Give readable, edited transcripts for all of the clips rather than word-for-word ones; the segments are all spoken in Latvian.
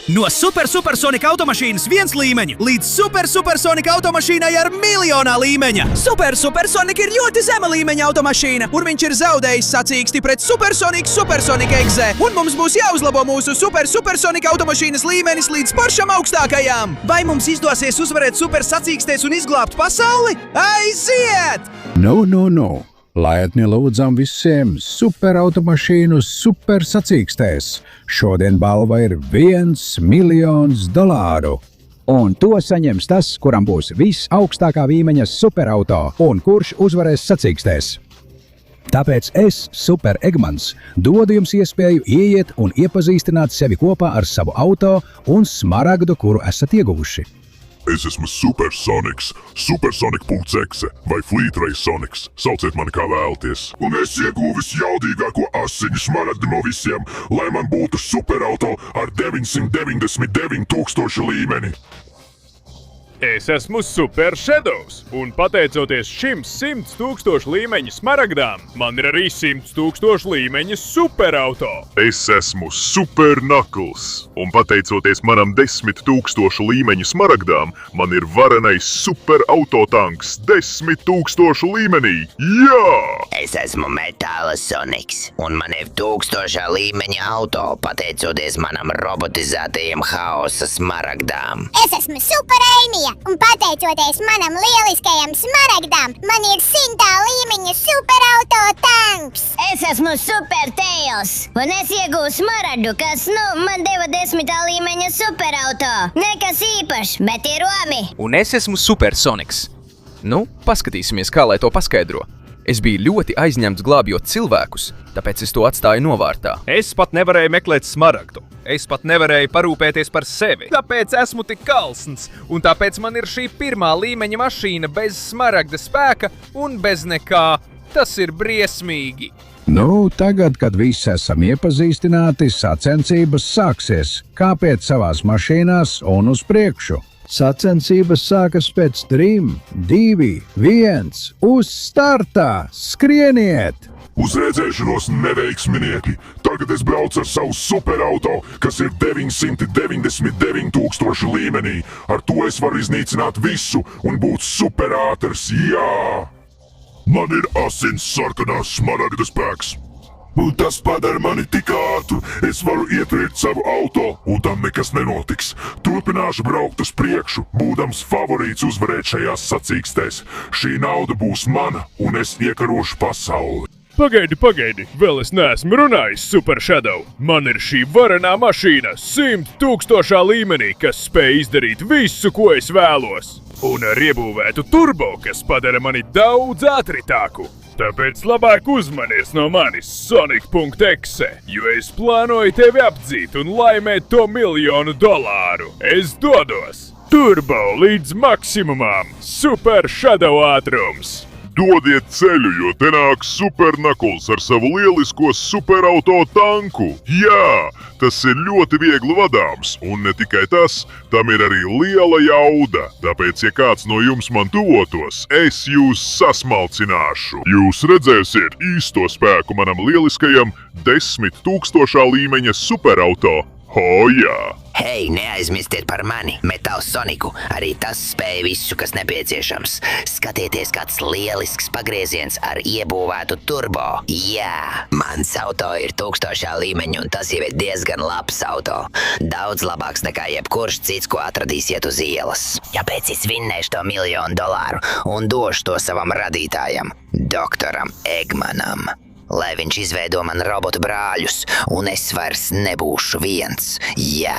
No supersonika automašīnas 1 līmeņa līdz supersonika automašīnai ar miljonā līmeņa. Supersonika ir ļoti zema līmeņa automašīna, un viņš ir zaudējis sacīksti pret supersonika egzē, un mums būs jāuzlabo mūsu supersonika automašīnas līmenis līdz pašam augstākajām. Vai mums izdosies uzvarēt supersacīkstēs un izglābt pasauli? Aiziet! No. Laipni lūdzam visiem superautomašīnu supersacīkstēs. Šodien balva ir $1 miljons. Un to saņems tas, kuram būs visaugstākā līmeņa superauto un kurš uzvarēs sacīkstēs. Tāpēc es, Super Egmans, dodu jums iespēju ieiet un iepazīstināt sevi kopā ar savu auto un smaragdu, kuru esat ieguvuši. Es esmu Supersonics, Supersonic.exe vai Fleet Race Sonics. Sauciet mani kā vēlaties. Un es ieguvu visjaudīgāko asiņu smaragdu no visiem, lai man būtu superauto ar 999,000 līmeni. Es esmu Super Shadows, un pateicoties šim 100,000 līmeņa smaragdām, man ir arī 100,000 līmeņa superauto. Es esmu Super Knuckles, un pateicoties manam 10,000 līmeņa smaragdām, man ir varenais superautotanks 10,000 līmenī. Jā! Es esmu Metāla Sonics, un man ir 1000 līmeņa auto, pateicoties manam robotizētajiem haosa smaragdām. Es esmu Super Ēmija, un pateicoties manam lieliskajam smaragdām, man ir 100. līmeņa superauto tanks. Es esmu Super Tails, un es ieguvu smaragdu, kas, man deva 10. līmeņa superauto. Nekas īpašs, bet ir romi. Un es esmu Supersonics. Paskatīsimies, kā lai to paskaidro. Es biju ļoti aizņemts glābjot cilvēkus, tāpēc es to atstāju novārtā. Es pat nevarēju meklēt smaragdu. Es pat nevarēju parūpēties par sevi. Tāpēc esmu tik kalsns, un tāpēc man ir šī 1. līmeņa mašīna bez smaragda spēka un bez nekā. Tas ir briesmīgi. Tagad, kad visi esam iepazīstināti, sacensības sāksies. Kāpēc savās mašīnās un uz priekšu? Sacensības sākas pēc 3, 2, 1, uz startā! Skrieniet! Uz redzēšanos, neveiksminieki! Tagad es braucu ar savu superauto, kas ir 999,000 līmenī. Ar to es varu iznīcināt visu un būt superātrs, jā! Man ir asins sarkanās smaragda spēks. Un tas padara mani tik ātru, es varu ietriekt savu auto, un tam nekas nenotiks. Turpināšu braukt uz priekšu, būdams favorīts uzvarēt šajās sacīkstēs. Šī nauda būs mana, un es iekarošu pasauli. Pagaidi, vēl es neesmu runājis, Super Shadow. Man ir šī varenā mašīna 100,000 līmenī, kas spēj izdarīt visu, ko es vēlos. Un ar iebūvētu turbo, kas padara mani daudz ātritāku. Tāpēc labāk uzmanies no manis Sonic.exe, jo es plānoju tevi apdzīt un laimēt to $1 miljonu. Es dodos! Turbo līdz maksimumam! Super Shadow ātrums! Dodiet ceļu, jo te nāk Super Knuckles ar savu lielisko superauto tanku. Jā, tas ir ļoti viegli vadāms, un ne tikai tas, tam ir arī liela jauda. Tāpēc, ja kāds no jums man tuvotos, es jūs sasmalcināšu. Jūs redzēsiet īsto spēku manam lieliskajam 10,000 līmeņa superauto. Jā! Hei, neaizmirstiet par mani, Metālu Soniku. Arī tas spēja visu, kas nepieciešams. Skatieties, kāds lielisks pagrieziens ar iebūvētu turbo. Jā, mans auto ir 1000 līmeņa, un tas jau ir diezgan labs auto. Daudz labāks nekā jebkurš cits, ko atradīsiet uz ielas. Tāpēc es vinnēšu to $1 miljonu un došu to savam radītājam, doktoram Egmanam. Lai viņš izveido man robotu brāļus, un es vairs nebūšu viens. Jā!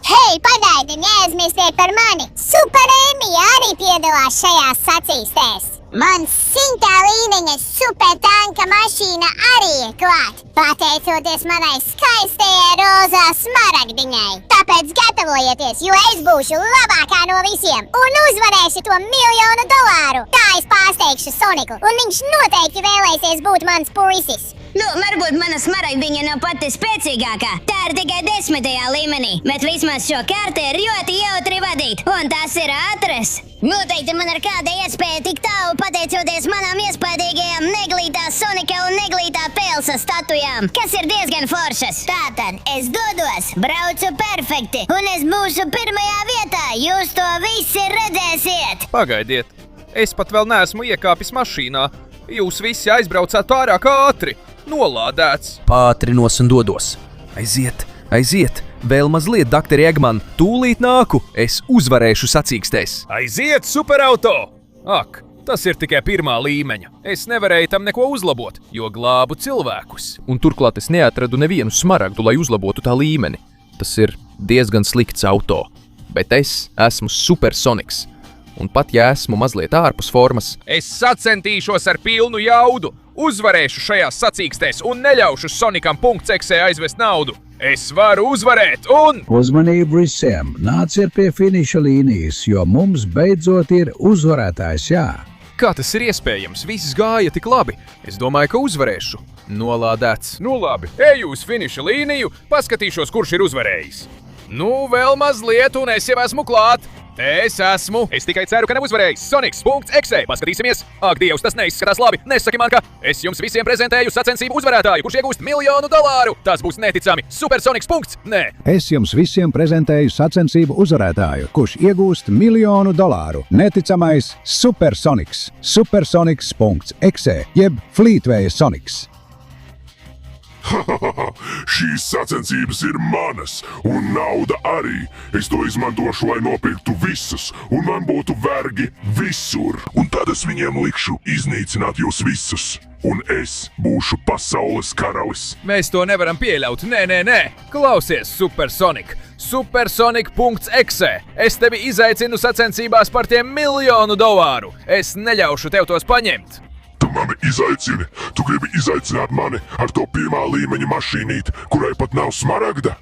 Hei, pagaidi, neaizmirstiet par mani! Super Ēmija arī piedalās šajās sacīkstēs! Mans 100. līmeņa supertanka mašīna arī ir klāt, pateicoties manai skaistajai rozā smaragdiņai. Tāpēc gatavojieties, jo es būšu labākā no visiem un uzvarēšu to $1 miljonu. Tā es pārsteigšu Soniku, un viņš noteikti vēlēsies būt mans puisis. Nu, varbūt mana smaragdiņa nav pati spēcīgākā. Tā ir tikai 10. līmenī, bet vismaz šo kārti ir ļoti jautri vadīt, un tas ir ātrs. Noteikti man ir kāda iespēja tik tālu pateicoties manām iespaidīgajām neglītā Sonika un neglītā Pēlsa statujām, kas ir diezgan foršas. Tātad es dodos, braucu perfekti, un es būšu pirmajā vietā. Jūs to visi redzēsiet. Pagaidiet, es pat vēl neesmu iekāpis mašīnā. Jūs visi aizbraucāt pārāk ātri. Nolādēts. Pātrinos un dodos. Aiziet. Vēl mazliet, doktor Egman. Tūlīt nāku. Es uzvarēšu sacīkstēs. Aiziet, superauto! Ak, tas ir tikai 1. līmeņa. Es nevarēju tam neko uzlabot, jo glābu cilvēkus. Un turklāt es neatradu nevienu smaragdu, lai uzlabotu tā līmeni. Tas ir diezgan slikts auto. Bet es esmu Supersoniks. Un pat ja esmu mazliet ārpus formas, es sacentīšos ar pilnu jaudu, uzvarēšu šajās sacīkstēs un neļaušu Sonikam.exe aizvest naudu. Es varu uzvarēt un... Uzmanību visiem! Nāciet pie finiša līnijas, jo mums beidzot ir uzvarētājs, jā! Kā tas ir iespējams? Viss gāja tik labi. Es domāju, ka uzvarēšu. Nolādēts. Nu labi, eju uz finiša līniju, paskatīšos, kurš ir uzvarējis. Nu, vēl mazliet, un es jau esmu klāt. Te es esmu. Es tikai ceru, ka nav uzvarējis Soniks.exe. Paskatīsimies. Ak, Dievs, tas neizskatās labi. Nesaki man, ka es jums visiem prezentēju sacensību uzvarētāju, kurš iegūst $1 000 000. Tas būs neticami. Supersoniks. Nē. Es jums visiem prezentēju sacensību uzvarētāju, kurš iegūst $1 000 000. Neticamais Supersoniks. Supersoniks.exe, jeb Fleetway Soniks. Šīs sacensības ir manas, un nauda arī. Es to izmantošu, lai nopirktu visus, un man būtu vergi visur. Un tad es viņiem likšu iznīcināt jūs visus. Un es būšu pasaules karalis. Mēs to nevaram pieļaut. Nē. Klausies, Supersonik. Supersonik.exe. Es tevi izaicinu sacensībās par tiem $1 000 000. Es neļaušu tev tos paņemt. Tu mani izaicini? Tu gribi izaicināt mani ar to 1. līmeņa mašīnīt, kurai pat nav smaragda?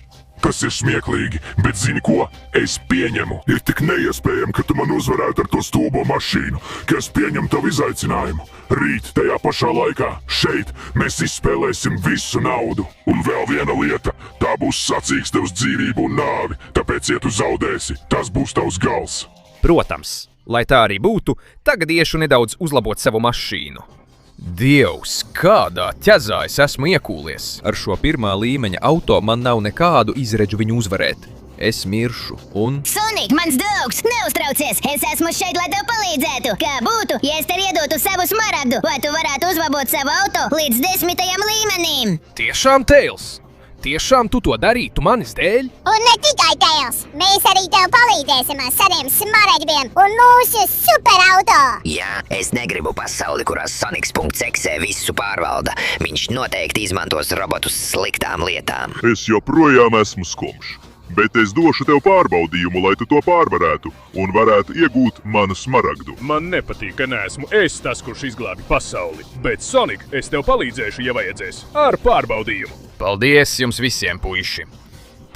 Tas ir smieklīgi, bet zini ko? Es pieņemu. Ir tik neiespējami, ka tu man uzvarētu ar to stulbo mašīnu, ka es pieņemu tavu izaicinājumu. Rīt, tajā pašā laikā, šeit, mēs izspēlēsim visu naudu. Un vēl viena lieta, tā būs sacīkste uz dzīvību un nāvi, tāpēc, ja tu zaudēsi, tas būs tavs gals. Protams, lai tā arī būtu, tagad iešu nedaudz uzlabot savu mašīnu. Dievs, kādā ķezā es esmu iekūlies. Ar šo 1. līmeņa auto man nav nekādu izredzu viņu uzvarēt. Es miršu un... Sonik, mans draugs, neuztraucies! Es esmu šeit, lai tev palīdzētu! Kā būtu, ja es tev iedotu savu smaragdu, vai tu varētu uzlabot savu auto līdz 10. līmenim? Tiešām, Tails? Tiešām tu to darītu manis dēļ? Un ne tikai Tails, mēs arī tev palīdzēsim ar saviem smaragdiem un mūsu superauto. Jā, es negribu pasauli, kurā Soniks.exe visu pārvalda. Viņš noteikti izmantos robotus sliktām lietām. Es joprojām esmu skumjš, bet es došu tev pārbaudījumu, lai tu to pārvarētu un varētu iegūt manu smaragdu. Man nepatīk, ka neesmu es tas, kurš izglābi pasauli. Bet, Sonik, es tev palīdzēšu, ja vajadzēs, ar pārbaudījumu. Paldies jums visiem, puiši!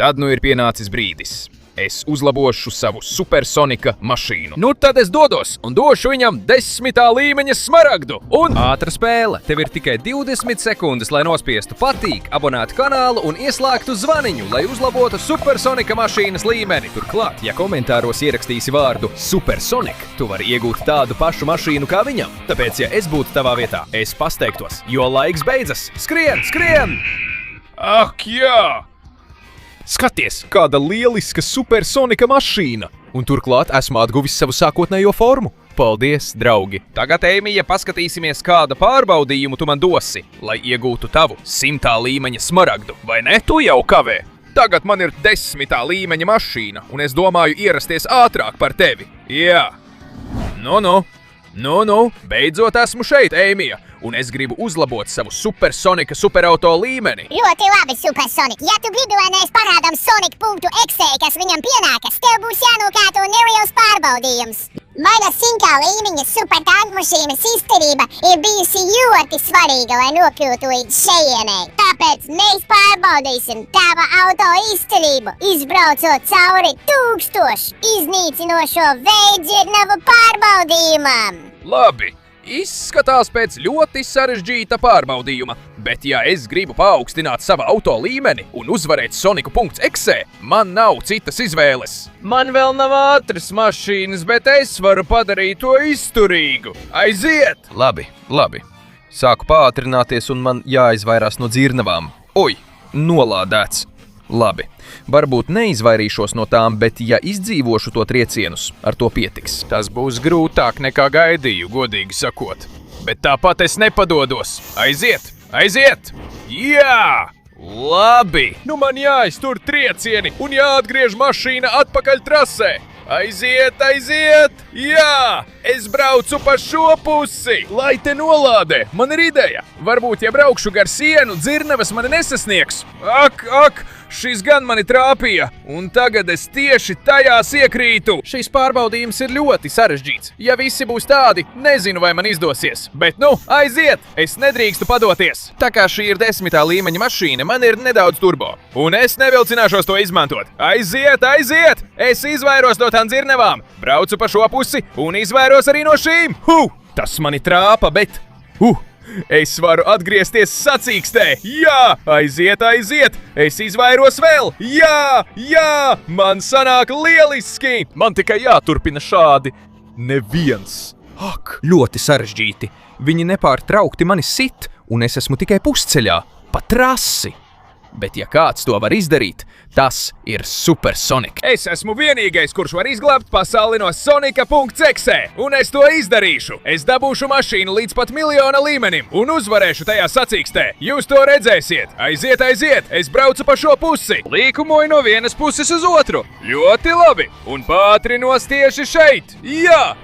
Tad nu ir pienācis brīdis. Es uzlabošu savu Supersonika mašīnu. Nu tad es dodos un došu viņam 10. līmeņa smaragdu. Un ātra spēle. Tev ir tikai 20 sekundes, lai nospiestu patīk, abonētu kanālu un ieslēgtu zvaniņu, lai uzlabotu Supersonika mašīnas līmeni. Turklāt, ja komentāros ierakstīsi vārdu Supersonik, tu vari iegūt tādu pašu mašīnu kā viņam. Tāpēc, ja es būtu tavā vietā, es pasteiktos, jo laiks beidzas. Skrien! Ak, jā! Skaties, kāda lieliska Supersonika mašīna! Un turklāt esmu atguvis savu sākotnējo formu. Paldies, draugi! Tagad, Eimija, paskatīsimies, kāda pārbaudījumu tu man dosi, lai iegūtu tavu 100. līmeņa smaragdu, vai ne? Tu jau kavē! Tagad man ir 10. līmeņa mašīna, un es domāju ierasties ātrāk par tevi. Jā! Nu, beidzot esmu šeit, Eimija! Un es gribu uzlabot savu Supersonika superauto līmeni. Ļoti labi, Supersonik. Ja tu gribi, lai mēs parādām Sonic.exe, kas viņam pienākas, tev būs jānokārto neliels pārbaudījums. Mana 100. līmeņa supertankmašīnas izturība ir bijusi ļoti svarīga, lai nokļūtu līdz šejienei. Tāpēc mēs pārbaudīsim tava auto izturību, izbraucot cauri 1000 iznīcinošo vējdzirnavu pārbaudījumam. Labi! Izskatās pēc ļoti sarežģīta pārbaudījuma. Bet ja es gribu paaugstināt savu auto līmeni un uzvarēt Soniku.exe, man nav citas izvēles. Man vēl nav ātras mašīnas, bet es varu padarīt to izturīgu. Aiziet! Labi. Sāku pātrināties un man jāizvairās no dzirnavām. Oi, nolādēts. Labi, varbūt neizvairīšos no tām, bet ja izdzīvošu to triecienus, ar to pietiks. Tas būs grūtāk nekā gaidīju, godīgi sakot. Bet tāpat es nepadodos. Aiziet! Jā! Labi! Nu man jāiztur triecieni un jāatgriež mašīna atpakaļ trasē. Aiziet! Jā! Es braucu pa šo pusi! Lai te nolādē! Man ir ideja! Varbūt, ja braukšu gar sienu, dzirnavas mani nesasniegs. Ak! Šis gan mani trāpīja, un tagad es tieši tajās iekrītu. Šīs pārbaudījums ir ļoti sarežģīts. Ja visi būs tādi, nezinu, vai man izdosies. Bet aiziet! Es nedrīkstu padoties. Tā kā šī ir 10. līmeņa mašīna, man ir nedaudz turbo. Un es nevilcināšos to izmantot. Aiziet! Es izvairos no tām dzirnavām. Braucu pa šo pusi un izvairos arī no šīm. Tas mani trāpa, bet... Es varu atgriezties sacīkstē! Jā! Aiziet! Es izvairos vēl! Jā! Man sanāk lieliski! Man tikai jāturpina šādi. Neviens. Ak, ļoti sarežģīti. Viņi nepārtraukti mani sit, un es esmu tikai pusceļā, pa trasi. Bet ja kāds to var izdarīt, tas ir Super Sonic. Es esmu vienīgais, kurš var izglābt pasauli no Sonika.exe, un es to izdarīšu. Es dabūšu mašīnu līdz pat 1 miljona līmenim un uzvarēšu tajā sacīkstē. Jūs to redzēsiet. Aiziet! Es braucu pa šo pusi. Līkumoju no vienas puses uz otru. Ļoti labi. Un pātrinos tieši šeit. Jā!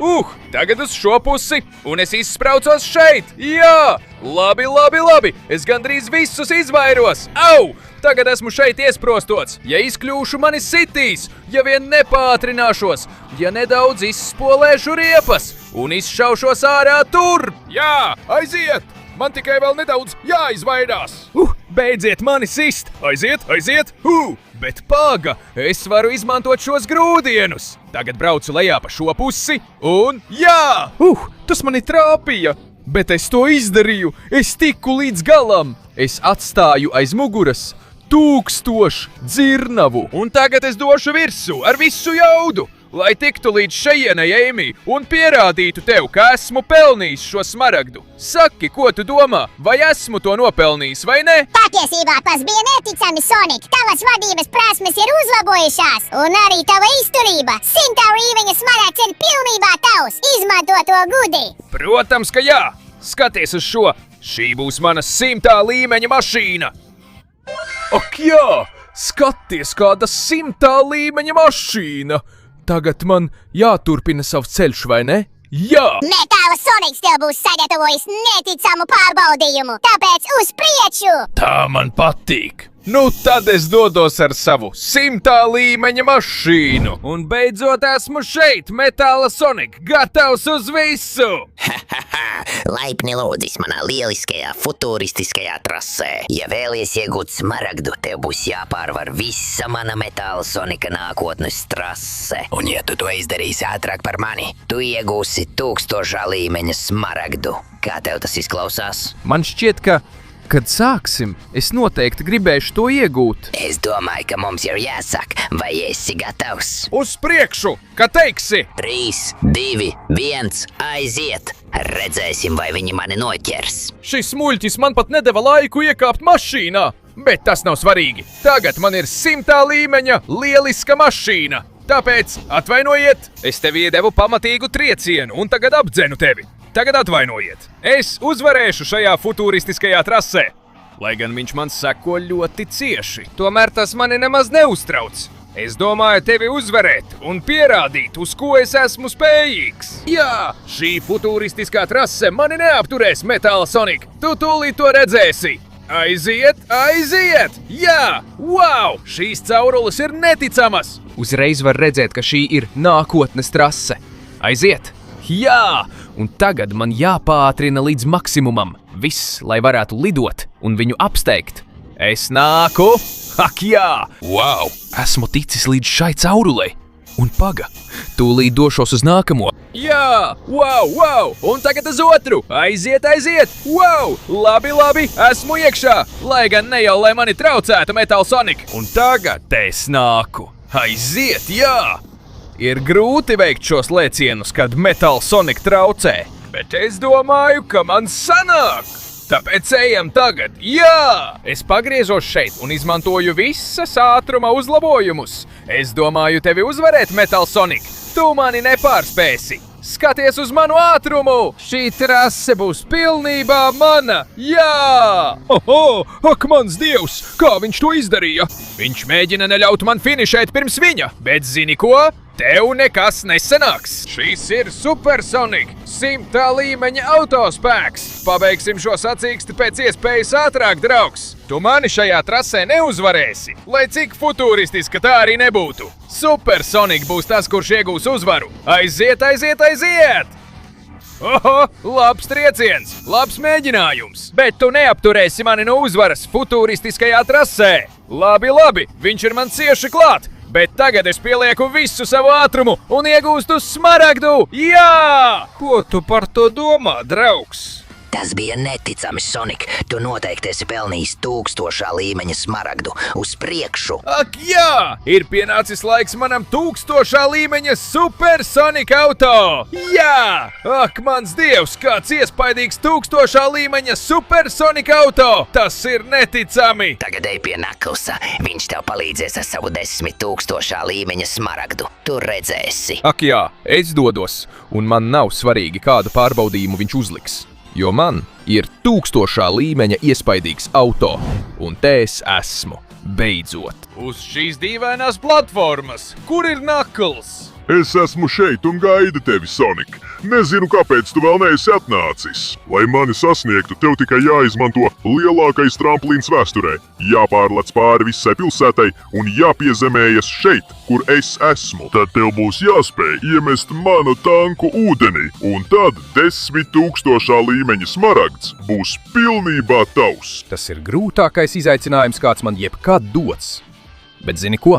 Tagad uz šo pusi. Un es izspraucos šeit. Jā! Labi! Es gandrīz visus izvairos. Au! Tagad esmu šeit iesprostots. Ja izkļūšu, mani sitīs. Ja vien nepātrināšos. Ja nedaudz izspolēšu riepas. Un izšaušos ārā tur. Jā! Aiziet! Man tikai vēl nedaudz jāizvairās. Beidziet mani sist. Aiziet! Bet paga, es varu izmantot šos grūdienus. Tagad braucu lejā pa šo pusi. Un jā! Tas mani trāpīja. Bet es to izdarīju. Es tiku līdz galam. Es atstāju aiz muguras 1000 dzirnavu. Un tagad es došu virsū ar visu jaudu, lai tiktu līdz šejienai, Amy, un pierādītu tev, ka esmu pelnījis šo smaragdu. Saki, ko tu domā? Vai esmu to nopelnījis, vai ne? Patiesībā tas bija neticami, Sonic. Tavas vadības prasmes ir uzlabojušās, un arī tava izturība. 100. līmeņa smaragds ir pilnībā tavs. Izmanto to gudri. Protams, ka jā. Skaties uz šo. Šī būs mana 100. līmeņa mašīna. Ak jā! Skaties, kāda 100. līmeņa mašīna! Tagad man jāturpina savs ceļš, vai ne? Jā! Metāla Sonics tev būs sagatavojis neticamu pārbaudījumu, tāpēc uz priekšu! Tā man patīk! Nu tad es dodos ar savu 100. līmeņa mašīnu. Un beidzot esmu šeit, Metāla Sonic, gatavs uz visu! Laipni lūdzis manā lieliskajā futūristiskajā trasē. Ja vēlies iegūt smaragdu, tev būs jāpārvar visa mana Metāla Sonika nākotnes trase. Un ja tu to izdarīsi ātrāk par mani, tu iegūsi 1000. līmeņa smaragdu. Kā tev tas izklausās? Man šķiet, ka, kad sāksim, es noteikti gribēšu to iegūt. Es domāju, ka mums jau jāsāk. Vai esi gatavs? Uz priekšu! Kā teiksi? 3, 2, 1, aiziet! Redzēsim, vai viņi mani noķers. Šis muļķis man pat nedeva laiku iekāpt mašīnā. Bet tas nav svarīgi. Tagad man ir 100. līmeņa lieliska mašīna. Tāpēc atvainojiet, es tev iedevu pamatīgu triecienu un tagad apdzenu tevi. Tagad atvainojiet. Es uzvarēšu šajā futūristiskajā trasē. Lai gan viņš man seko ļoti cieši. Tomēr tas mani nemaz neuztrauc. Es domāju tevi uzvarēt un pierādīt, uz ko es esmu spējīgs. Jā, šī futūristiskā trase mani neapturēs, Metāla Sonic. Tu tūlīt to redzēsi. Aiziet! Jā! Wow! Šīs caurules ir neticamas! Uzreiz var redzēt, ka šī ir nākotnes trase. Aiziet! Jā! Un tagad man jāpātrina līdz maksimumam. Viss, lai varētu lidot un viņu apsteigt. Es nāku! Ak jā! Wow! Esmu ticis līdz šai caurulei. Un paga, Tūlīt došos uz nākamo. Jā, wow, un tagad uz otru. Aiziet, wow, labi, esmu iekšā. Lai gan ne jau, lai mani traucētu Metal Sonic. Un tagad es nāku. Aiziet, jā. Ir grūti veikt šos lēcienus, kad Metal Sonic traucē. Bet es domāju, ka man sanāk. Tāpēc ejam tagad, jā! Es pagriezos šeit un izmantoju visas ātruma uzlabojumus. Es domāju tevi uzvarēt, Metal Sonic. Tu mani nepārspēsi. Skaties uz manu ātrumu! Šī trase būs pilnībā mana! Jā! Ak, mans dievs! Kā viņš to izdarīja? Viņš mēģina neļaut man finišēt pirms viņa, bet zini ko? Tev nekas nesanāks! Šis ir Supersonic 100. līmeņa autospēks! Pabeigsim šo sacīksti pēc iespējas ātrāk, draugs! Tu mani šajā trasē neuzvarēsi, lai cik futūristiska tā arī nebūtu! Supersonic būs tas, kurš iegūs uzvaru! Aiziet! Oho, labs trieciens, labs mēģinājums! Bet tu neapturēsi mani no uzvaras futūristiskajā trasē! Labi, viņš ir man cieši klāt! Bet tagad es pielieku visu savu ātrumu un iegūstu smaragdu! Jā! Ko tu par to domā, draugs? Tas bija neticami, Sonic. Tu noteikti esi pelnījis 1000. līmeņa smaragdu. Uz priekšu! Ak jā! Ir pienācis laiks manam 1000. līmeņa Supersonic auto! Jā! Ak, mans dievs, kāds iespaidīgs 1000. līmeņa Supersonic auto! Tas ir neticami! Tagad ej pie Knucklesa. Viņš tev palīdzēs ar savu 10 000. līmeņa smaragdu. Tu redzēsi. Ak jā, es dodos, un man nav svarīgi, kādu pārbaudījumu viņš uzliks. Jo man ir 1000. līmeņa iespaidīgs auto, un te es esmu, beidzot. Uz šīs dīvainās platformas, kur ir Knuckles? Es esmu šeit un gaidu tevi, Sonic. Nezinu, kāpēc tu vēl neesi atnācis. Lai mani sasniegtu, tev tikai jāizmanto lielākais tramplīns vēsturē, jāpārlec pāri visai pilsētai un jāpiezemējas šeit, kur es esmu. Tad tev būs jāspēj iemest manu tanku ūdenī, un tad 10 000. līmeņa smaragds būs pilnībā tavs. Tas ir grūtākais izaicinājums, kāds man jebkad dots. Bet zini ko?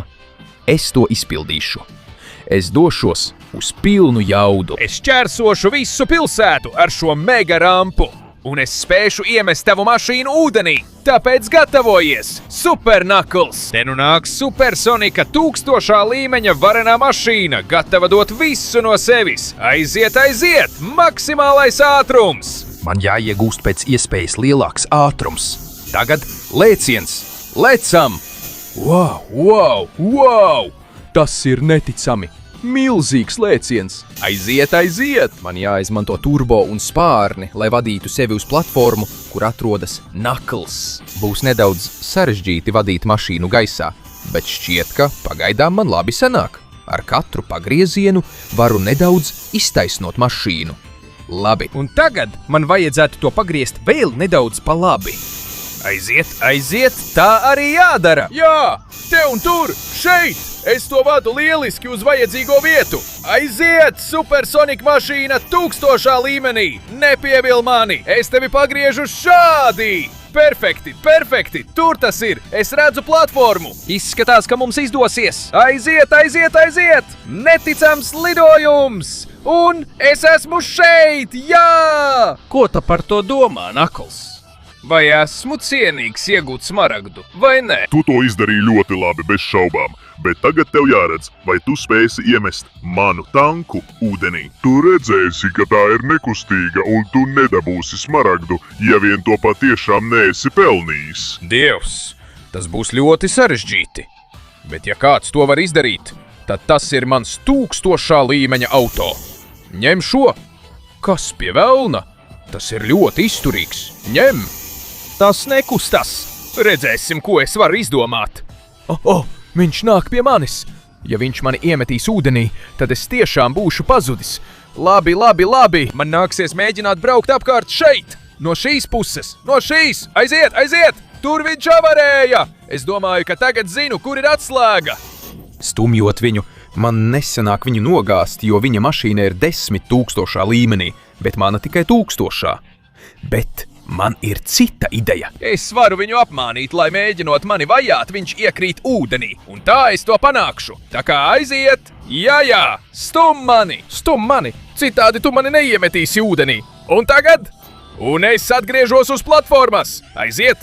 Es to izpildīšu. Es došos uz pilnu jaudu. Es ķērsošu visu pilsētu ar šo mega rampu. Un es spēšu iemest tavu mašīnu ūdenī. Tāpēc gatavojies, Super Knuckles! Te nu nāks Supersonika 1000. līmeņa varenā mašīna, gatava dot visu no sevis. Aiziet! Maksimālais ātrums! Man jāiegūst pēc iespējas lielāks ātrums. Tagad lēciens! Lecam! Wow! Tas ir neticami! Milzīgs lēciens! Aiziet! Man jāizmanto turbo un spārni, lai vadītu sevi uz platformu, kur atrodas Knuckles. Būs nedaudz sarežģīti vadīt mašīnu gaisā, bet šķiet, ka pagaidām man labi sanāk. Ar katru pagriezienu varu nedaudz iztaisnot mašīnu. Labi, un tagad man vajadzētu to pagriezt vēl nedaudz pa labi. Aiziet, tā arī jādara! Jā, te un tur, šeit! Es to vadu lieliski uz vajadzīgo vietu! Aiziet, Supersonic mašīna 1000. līmenī! Nepievil mani! Es tevi pagriežu šādi! Perfekti! Tur tas ir! Es redzu platformu! Izskatās, ka mums izdosies! Aiziet! Neticams lidojums! Un es esmu šeit! Jā! Ko tu par to domā, Knuckles? Vai esmu cienīgs iegūt smaragdu, vai ne? Tu to izdarīji ļoti labi, bez šaubām. Bet tagad tev jāredz, vai tu spēsi iemest manu tanku ūdenī. Tu redzēsi, ka tā ir nekustīga un tu nedabūsi smaragdu, ja vien to patiešām neesi pelnījis. Dievs, tas būs ļoti sarežģīti. Bet ja kāds to var izdarīt, tad tas ir mans 1000. līmeņa auto. Ņem šo! Kas pie velna? Tas ir ļoti izturīgs. Ņem! Tas nekustas. Redzēsim, ko es varu izdomāt. Viņš nāk pie manis. Ja viņš mani iemetīs ūdenī, tad es tiešām būšu pazudis. Labi. Man nāksies mēģināt braukt apkārt šeit. No šīs puses. No šīs. Aiziet. Tur viņš avarēja. Es domāju, ka tagad zinu, kur ir atslēga. Stumjot viņu, man nesanāk viņu nogāzt, jo viņa mašīna ir 10 000. līmenī, bet mana tikai 1000. Bet man ir cita ideja. Es varu viņu apmānīt, lai mēģinot mani vajāt, viņš iekrīt ūdenī. Un tā es to panākšu. Tā kā aiziet, jā, stum mani, citādi tu mani neiemetīsi ūdenī. Un tagad? Un es atgriežos uz platformas. Aiziet!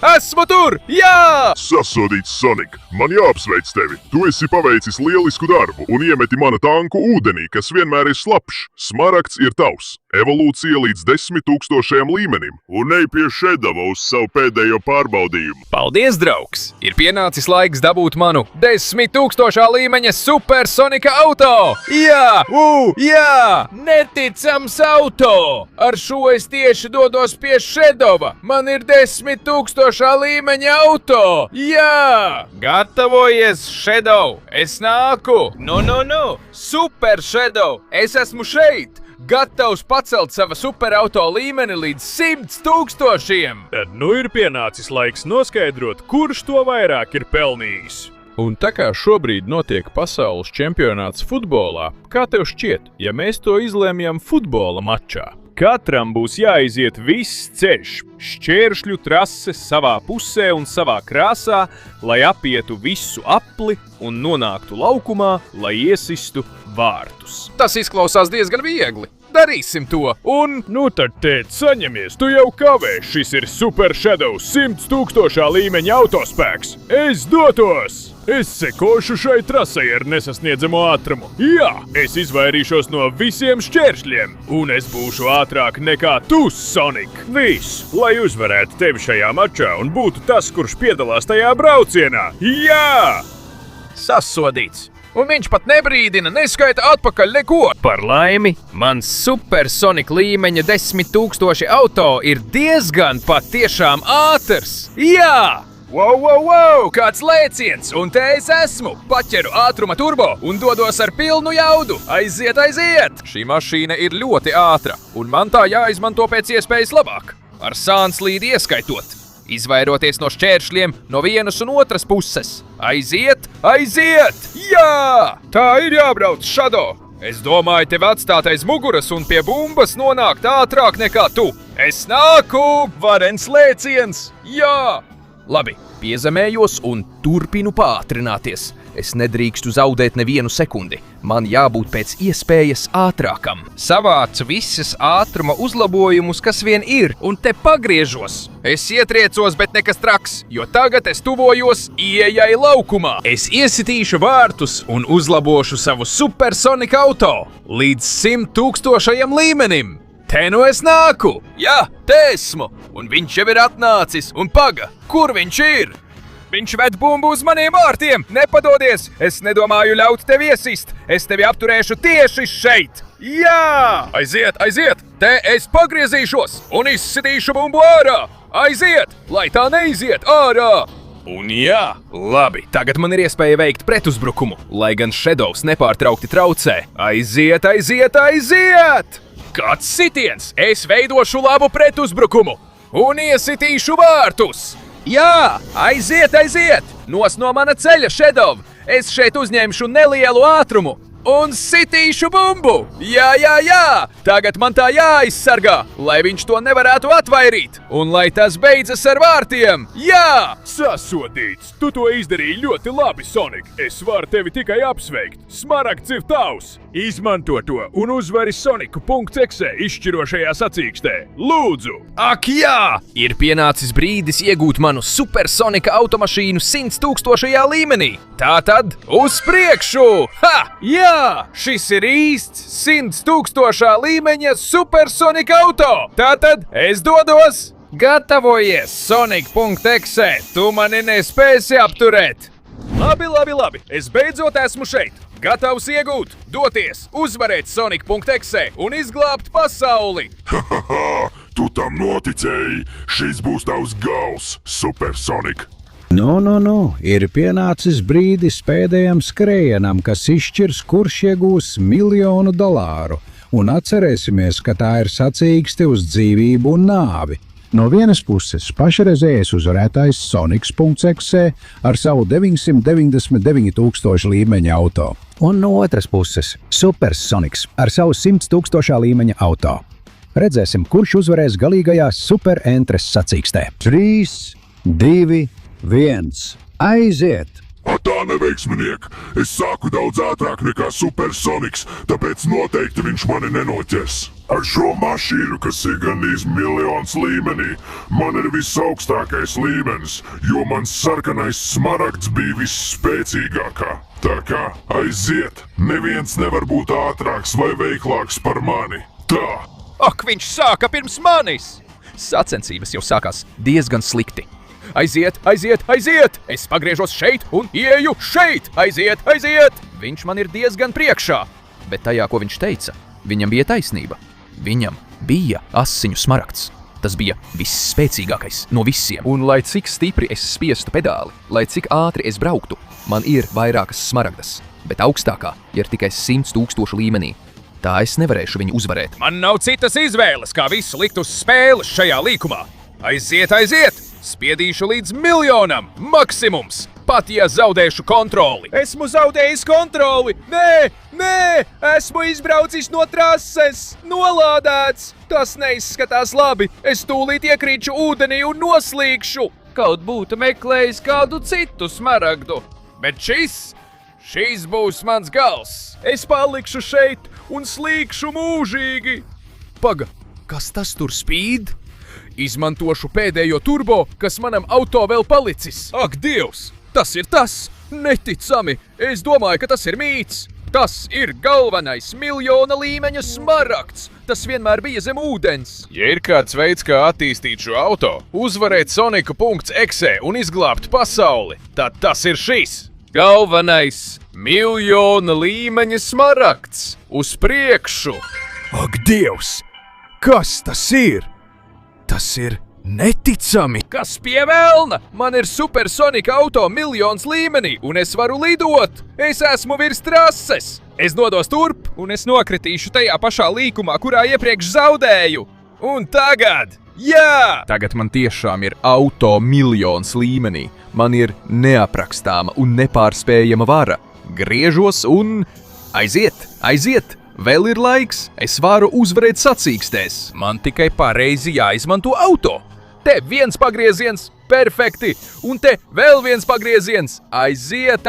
Esmu tur! Jā! Sasodīts Sonic, man jāapsveic tevi. Tu esi paveicis lielisku darbu un iemeti mana tanku ūdenī, kas vienmēr ir slapjš. Smaragds ir tavs. Evolūcija līdz 10 000 līmenim. Un ej pie Shadova uz savu pēdējo pārbaudījumu. Paldies, draugs! Ir pienācis laiks dabūt manu 10 000 līmeņa supersonika auto! Jā! Jā! Neticams auto! Ar šo es tieši dodos pie Shadova. Man ir 10 000 līmeņa auto! Jā! Gatavojies, Shadov! Es nāku! Nu! Super Shadov! Es esmu šeit! Gatavs pacelt sava superauto līmeni līdz 100 000! Tad nu ir pienācis laiks noskaidrot, kurš to vairāk ir pelnījis. Un tā kā šobrīd notiek pasaules čempionāts futbolā, kā tev šķiet, ja mēs to izlēmjam futbola mačā? Katram būs jāiziet viss ceļš, šķēršļu trases savā pusē un savā krāsā, lai apietu visu apli un nonāktu laukumā, lai iesistu vārtus. Tas izklausās diezgan viegli. Darīsim to, un... Nu tad, tēt, saņemies, tu jau kavē, šis ir Super Shadow 100 000 līmeņa autospēks. Es dotos! Es sekošu šai trasei ar nesasniedzamo ātrumu. Jā, es izvairīšos no visiem šķēršļiem, un es būšu ātrāk nekā tu, Sonic. Viss, lai uzvarētu tevi šajā mačā un būtu tas, kurš piedalās tajā braucienā. Jā! Sasodīts. Un viņš pat nebrīdina, neskaita atpakaļ neko. Par laimi, mans supersonik līmeņa 10 000 auto ir diezgan patiešām ātrs. Jā! Wow! Kāds lēciens, un te es esmu. Paķeru ātruma turbo un dodos ar pilnu jaudu. Aiziet! Šī mašīna ir ļoti ātra, un man tā jāizmanto pēc iespējas labāk. Ar sānslīdi ieskaitot. Izvairoties no šķēršļiem no vienas un otras puses. Aiziet! Jā! Tā ir jābrauc, Shadow! Es domāju, tev atstāt aiz muguras un pie bumbas nonākt ātrāk nekā tu. Es nāku! Varens lēciens! Jā! Labi, piezemējos un turpinu pātrināties. Es nedrīkstu zaudēt nevienu sekundi. Man jābūt pēc iespējas ātrākam. Savācu visas ātruma uzlabojumus, kas vien ir, un te pagriežos. Es ietriecos, bet nekas traks, jo tagad es tuvojos ieejai laukumā. Es iesitīšu vārtus un uzlabošu savu supersonika auto līdz 100 000 līmenim. Te nu es nāku! Jā, te esmu! Un viņš jau ir atnācis, un paga, kur viņš ir? Viņš ved bumbu uz maniem vārtiem! Nepadodies! Es nedomāju ļaut tevi iesist! Es tevi apturēšu tieši šeit! Jā! Aiziet! Te es pagriezīšos un izsitīšu bumbu ārā! Aiziet! Lai tā neiziet ārā! Un jā, labi, tagad man ir iespēja veikt pretuzbrukumu, lai gan Shadows nepārtraukti traucē. Aiziet! Kāds sitiens! Es veidošu labu pretuzbrukumu un iesitīšu vārtus! Jā! Aiziet! Nos no mana ceļa, Shadow! Es šeit uzņemšu nelielu ātrumu un sitīšu bumbu! Jā! Tagad man tā jāizsargā, lai viņš to nevarētu atvairīt, un lai tas beidzas ar vārtiem! Jā! Sasodīts! Tu to izdarīji ļoti labi, Sonic! Es varu tevi tikai apsveikt! Smaragds ir tavs! Izmanto to un uzvari Soniku.exe izšķirošajā sacīkstē! Lūdzu! Ak jā! Ir pienācis brīdis iegūt manu supersonika automašīnu 100 000 līmenī! Tātad uz priekšu! Ha! Jā! Šis ir īsts 100 000 līmeņa supersonika auto! Tātad es dodos! Gatavojies, Sonic.exe! Tu mani nespēsi apturēt! Labi! Es beidzot esmu šeit! Gatavs iegūt, doties, uzvarēt Sonic.exe un izglābt pasauli! Tu tam noticēji! Šis būs tavs gals, Supersonic! Nu, ir pienācis brīdis pēdējam skrējienam, kas izšķirs, kurš iegūs $1 000 000. Un atcerēsimies, ka tā ir sacīkste uz dzīvību un nāvi. No vienas puses pašreizējais uzvarētājs Sonics.exe ar savu 999 000 līmeņa auto. Un no otras puses Supersonics ar savu 100 000 līmeņa auto. Redzēsim, kurš uzvarēs galīgajā superentres sacīkstē. 3, 2, 1. Aiziet! Tā neveiksminiek! Es sāku daudz ātrāk nekā Supersonics, tāpēc noteikti viņš mani nenoķers. Ar šo mašīnu, kas ir gandrīz miljons līmenī, man ir visaugstākais līmenis, jo mans sarkanais smaragds bija visspēcīgākā. Tā kā aiziet, neviens nevar būt ātrāks vai veiklāks par mani. Tā! Ak, viņš sāka pirms manis! Sacensības jau sākās diezgan slikti. Aiziet, aiziet, aiziet! Es pagriežos šeit un ieju šeit! Aiziet, aiziet! Viņš man ir diezgan priekšā. Bet tajā, ko viņš teica, viņam bija taisnība. Viņam bija asiņu smaragds. Tas bija visspēcīgākais no visiem. Un lai cik stipri es spiestu pedāli, lai cik ātri es brauktu, man ir vairākas smaragdas. Bet augstākā ir tikai 100 000 līmenī. Tā es nevarēšu viņu uzvarēt. Man nav citas izvēles, kā visu likt uz spēles šajā līkumā. Aiziet, aiziet! Spiedīšu līdz 1 miljonam! Maksimums! Pat ja zaudēšu kontroli! Esmu zaudējis kontroli! Nē! Esmu izbraucis no trases! Nolādēts! Tas neizskatās labi! Es tūlīt iekrīču ūdenī un noslīkšu! Kaut būtu meklējis kādu citu smaragdu! Bet šis būs mans gals! Es palikšu šeit un slīkšu mūžīgi! Paga, kas tas tur spīd? Izmantošu pēdējo turbo, kas manam auto vēl palicis. Ak, Dievs! Tas ir tas! Neticami! Es domāju, ka tas ir mīts! Tas ir galvenais miljona līmeņa smaragds! Tas vienmēr bija zem ūdens! Ja ir kāds veids, kā attīstīt šo auto, uzvarēt Soniku.exe un izglābt pasauli, tad tas ir šis! Galvenais miljona līmeņa smaragds! Uz priekšu! Ak, Dievs! Kas tas ir? Tas ir neticami! Kas pie velna? Man ir Supersonika auto miljons līmenī, un es varu lidot! Es esmu virs trases! Es dodos turp, un es nokritīšu tajā pašā līkumā, kurā iepriekš zaudēju! Un tagad! Jā! Tagad man tiešām ir auto miljons līmenī. Man ir neaprakstāma un nepārspējama vara. Griežos un... Aiziet! Vēl ir laiks, es varu uzvarēt sacīkstēs. Man tikai pareizi jāizmanto auto. Te viens pagrieziens, perfekti, un te vēl viens pagrieziens. Aiziet!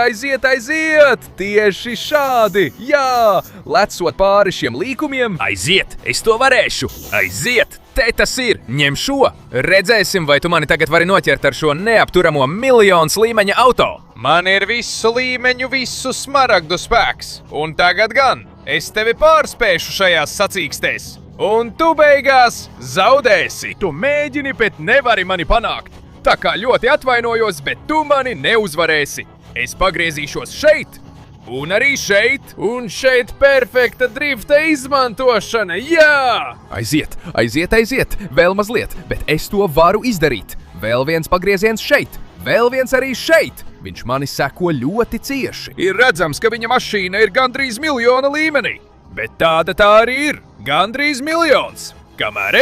Tieši šādi, jā! Lecot pāri šiem līkumiem. Aiziet, es to varēšu. Aiziet, te tas ir. Ņem šo. Redzēsim, vai tu mani tagad vari noķert ar šo neapturamo miljons līmeņa auto. Man ir visu līmeņu, visu smaragdu spēks. Un tagad gan. Es tevi pārspēšu šajās sacīkstēs, un tu beigās zaudēsi. Tu mēģini, bet nevari mani panākt. Tā kā ļoti atvainojos, bet tu mani neuzvarēsi. Es pagriezīšos šeit, un arī šeit, un šeit perfekta drifta izmantošana, jā! Aiziet, vēl mazliet, bet es to varu izdarīt. Vēl viens pagrieziens šeit, vēl viens arī šeit. Viņš mani seko ļoti cieši. Ir redzams, ka viņa mašīna ir gandrīz miljona līmenī. Bet tāda tā arī ir. Gandrīz miljons. Kamēr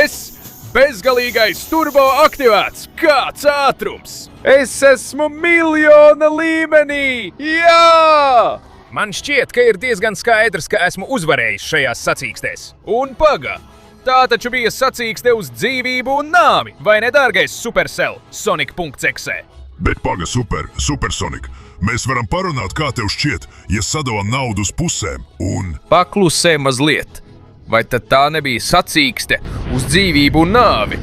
bezgalīgais turbo aktivēts. Kāds ātrums! Es esmu miljona līmenī! Jā! Man šķiet, ka ir diezgan skaidrs, ka esmu uzvarējis šajās sacīkstēs. Un paga! Tā taču bija sacīkste uz dzīvību un nāvi, vai ne, dārgais Supercell, Sonic.exe? Bet paga, Supersonik, mēs varam parunāt, kā tev šķiet, ja sadalām naudu uz pusēm un... Paklusē mazliet. Vai tad tā nebija sacīkste uz dzīvību un nāvi?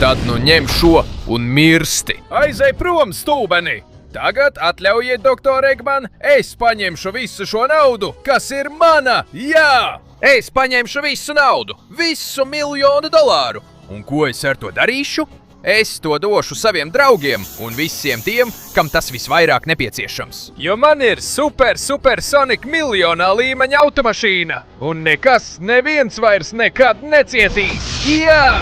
Tad nu ņem šo un mirsti. Aizej prom, stulbeni! Tagad atļaujiet, doktor Eggman, es paņemšu visu šo naudu, kas ir mana, jā! Es paņemšu visu naudu, visu $1 miljonu. Un ko es ar to darīšu? Es to došu saviem draugiem un visiem tiem, kam tas visvairāk nepieciešams. Jo man ir Supersonic miljonā līmeņa automašīna, un neviens vairs nekad necietīs. Jā!